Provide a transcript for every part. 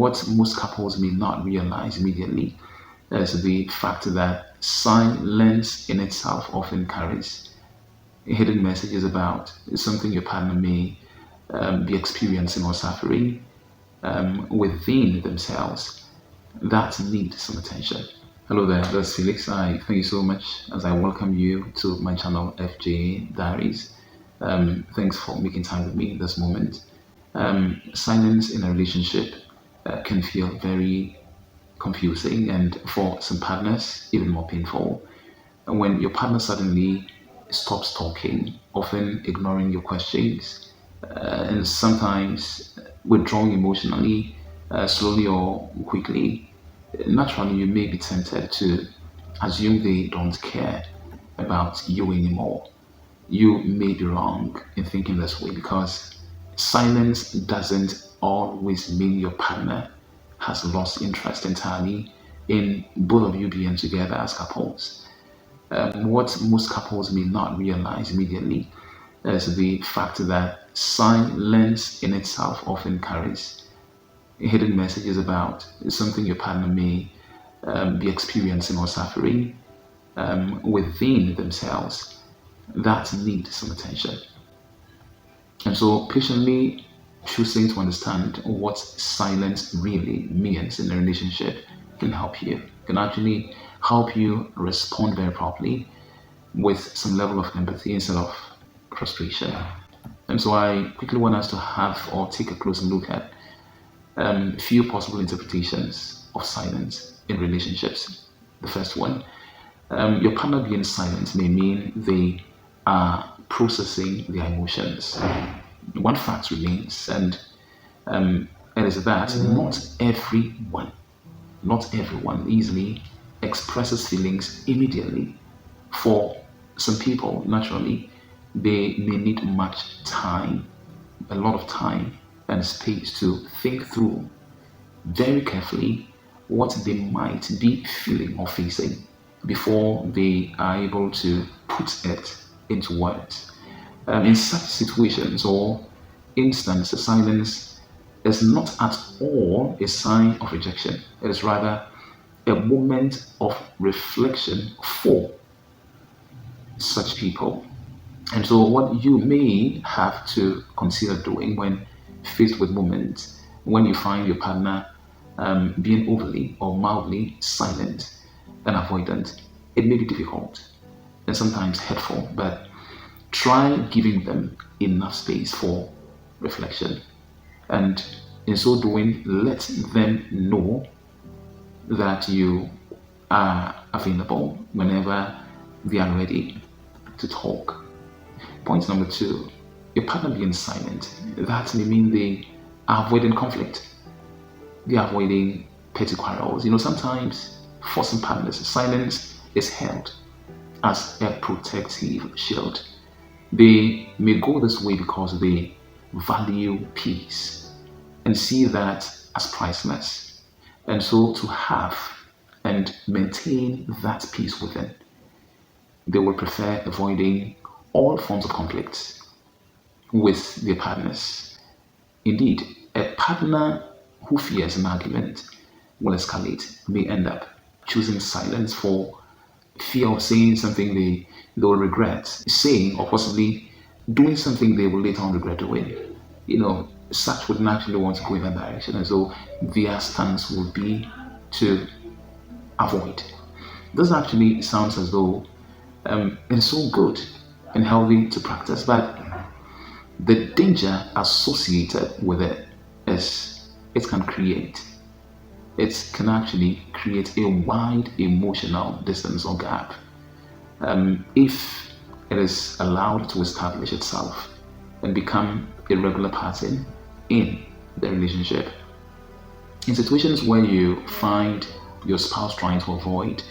What most couples may not realize immediately is the fact that silence in itself often carries hidden messages about something your partner may be experiencing or suffering within themselves that need some attention. Hello there, that's Felix. I thank you so much as I welcome you to my channel FJ Diaries. Thanks for making time with me this moment. Silence in a relationship can feel very confusing and for some partners even more painful. And when your partner suddenly stops talking, often ignoring your questions, and sometimes withdrawing emotionally, slowly or quickly, naturally you may be tempted to assume they don't care about you anymore. You may be wrong in thinking this way because silence doesn't always mean your partner has lost interest entirely in both of you being together as couples. What most couples may not realize immediately is the fact that silence in itself often carries hidden messages about something your partner may be experiencing or suffering within themselves that need some attention. And so, patiently choosing to understand what silence really means in a relationship can help you, can actually help you respond very properly with some level of empathy instead of frustration. And so, I quickly want us to have or take a closer look at few possible interpretations of silence in relationships. The first one, your partner being silent may mean they are processing their emotions. One fact remains, and it is that not everyone easily expresses feelings immediately. For some people, naturally, they may need much time, a lot of time and space to think through very carefully what they might be feeling or facing before they are able to put it into words. In such situations or instances, silence is not at all a sign of rejection. It is rather a moment of reflection for such people. And so, what you may have to consider doing when faced with moments when you find your partner being overly or mildly silent and avoidant, it may be difficult and sometimes hurtful, but try giving them enough space for reflection. And in so doing, let them know that you are available whenever they are ready to talk. Point number two, your partner being silent, that may mean they are avoiding conflict. They are avoiding petty quarrels. Sometimes for some partners, silence is held as a protective shield. They may go this way because they value peace and see that as priceless. And so to have and maintain that peace within, they will prefer avoiding all forms of conflicts with their partners. Indeed, a partner who fears an argument will escalate, may end up choosing silence for fear of saying something they will regret saying, or possibly doing something they will later on regret doing. Such would naturally want to go in that direction, and so their stance would be to avoid. This actually sounds as though it is so good and healthy to practice, but the danger associated with it is it can actually create a wide emotional distance or gap if it is allowed to establish itself and become a regular pattern in the relationship. In situations where you find your spouse trying to avoid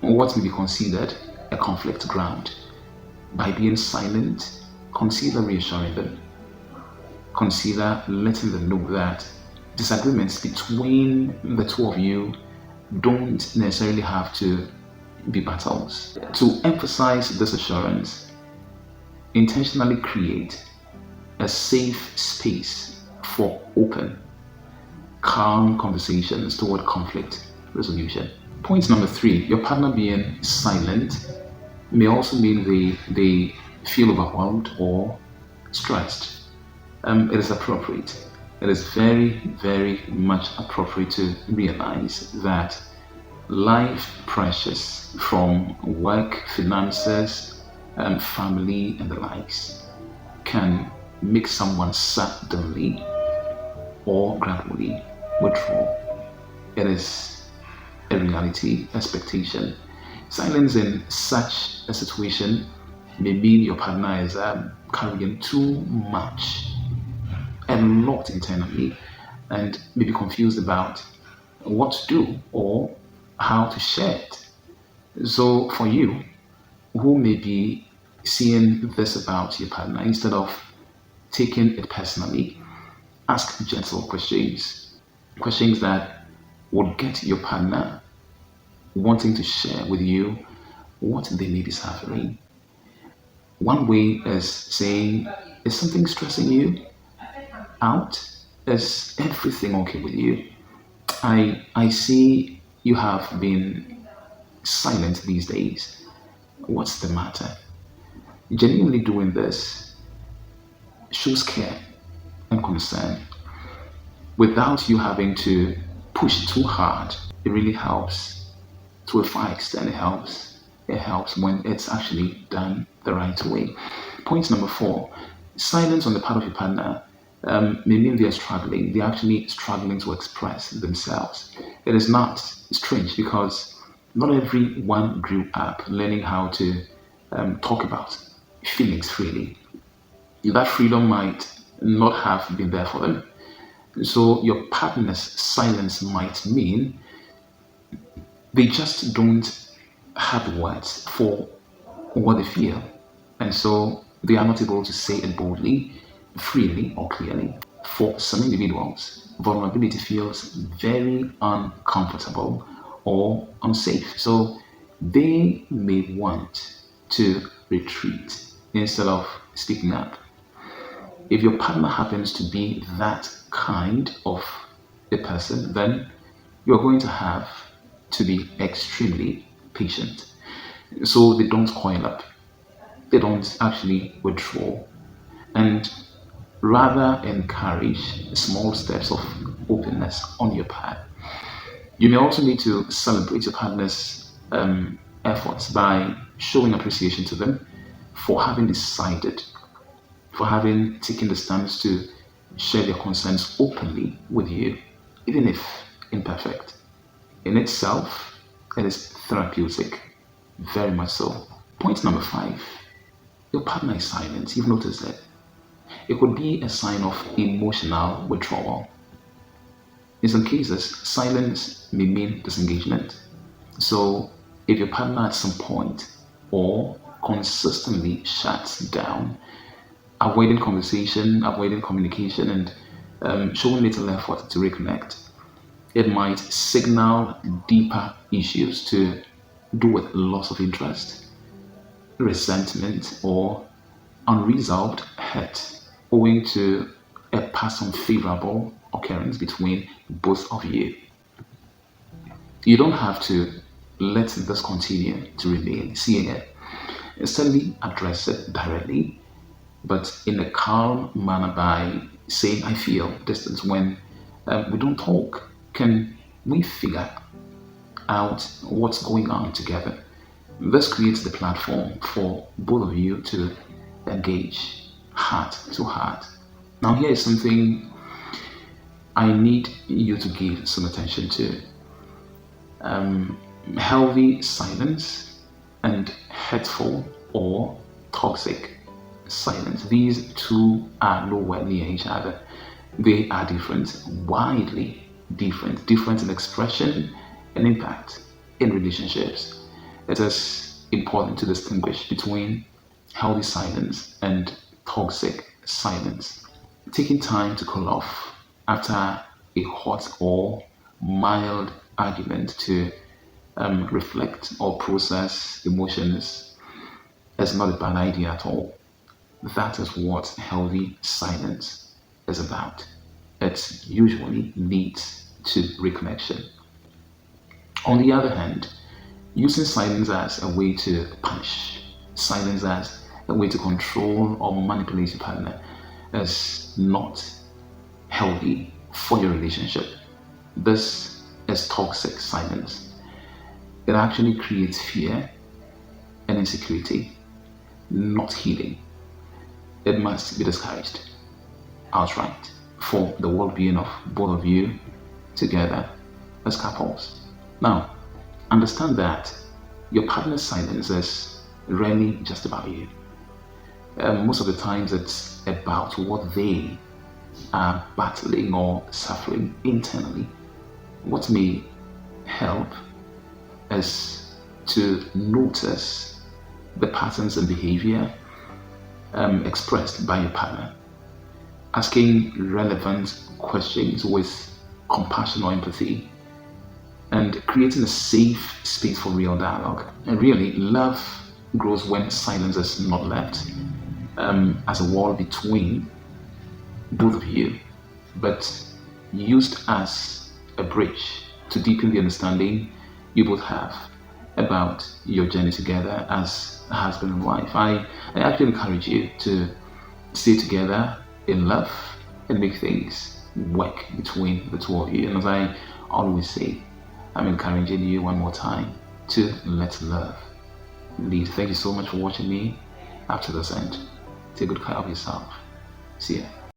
what may be considered a conflict ground, by being silent, consider reassuring them. Consider letting them know that disagreements between the two of you don't necessarily have to be battles. To emphasize this assurance, intentionally create a safe space for open calm conversations toward conflict resolution. Point number three, your partner being silent may also mean they feel overwhelmed or stressed. It is appropriate. It is very, very much appropriate to realize that life pressures from work, finances, family, and the likes can make someone suddenly or gradually withdraw. It is a reality expectation. Silence in such a situation may mean your partner is carrying too much and lot internally and may be confused about what to do or how to share it. So, for you who may be seeing this about your partner, instead of taking it personally, ask gentle questions, questions that would get your partner wanting to share with you what they may be suffering. One way is saying, is something stressing you out? Is everything okay with you? I see you have been silent these days. What's the matter? Genuinely doing this shows care and concern without you having to push too hard. It really helps. To a far extent, it helps. It helps when it's actually done the right way. Point number four, silence on the part of your partner may mean they're struggling. They're actually struggling to express themselves. It is not strange because not everyone grew up learning how to talk about feelings freely. That freedom might not have been there for them. So your partner's silence might mean they just don't have the words for what they feel. And so they are not able to say it boldly, freely, or clearly. For some individuals, vulnerability feels very uncomfortable or unsafe. So they may want to retreat instead of speaking up. If your partner happens to be that kind of a person, then you're going to have to be extremely patient. So they don't coil up, they don't actually withdraw, and rather encourage small steps of openness on your part. You may also need to celebrate your partner's efforts by showing appreciation to them for having decided, for having taken the stance to share their concerns openly with you, even if imperfect. In itself, it is therapeutic, very much so. Point number five, your partner is silent. You've noticed that. It could be a sign of emotional withdrawal. In some cases, silence may mean disengagement. So, if your partner at some point or consistently shuts down, avoiding conversation, avoiding communication, and showing little effort to reconnect, it might signal deeper issues to do with loss of interest, resentment, or unresolved hurt owing to a past unfavorable occurrence between both of you. You don't have to let this continue to remain seeing it. Instead, address it directly, but in a calm manner by saying, I feel distance when we don't talk. Can we figure out what's going on together? This creates the platform for both of you to engage heart to heart. Now, here is something I need you to give some attention to. Healthy silence and hurtful or toxic silence. These two are nowhere near each other. They are different, widely different, different in expression and impact in relationships. It is important to distinguish between healthy silence and toxic silence. Taking time to cool off after a hot or mild argument to reflect or process emotions is not a bad idea at all. That is what healthy silence is about. it usually leads to reconnection. On the other hand, using silence as a way to punish, silence as a way to control or manipulate your partner is not healthy for your relationship. This is toxic silence. It actually creates fear and insecurity, not healing. It must be discouraged outright for the well being of both of you together as couples. Now, understand that your partner's silence is rarely just about you. Most of the times, it's about what they are battling or suffering internally. What may help is to notice the patterns and behavior expressed by your partner, asking relevant questions with compassion or empathy, and creating a safe space for real dialogue. And really, love grows when silence is not left as a wall between both of you, but used as a bridge to deepen the understanding you both have about your journey together as a husband and wife. I actually encourage you to stay together in love and make things work between the two of you. And as I always say, I'm encouraging you one more time to let love lead. Thank you so much for watching me up to this end. Take good care of yourself. See ya.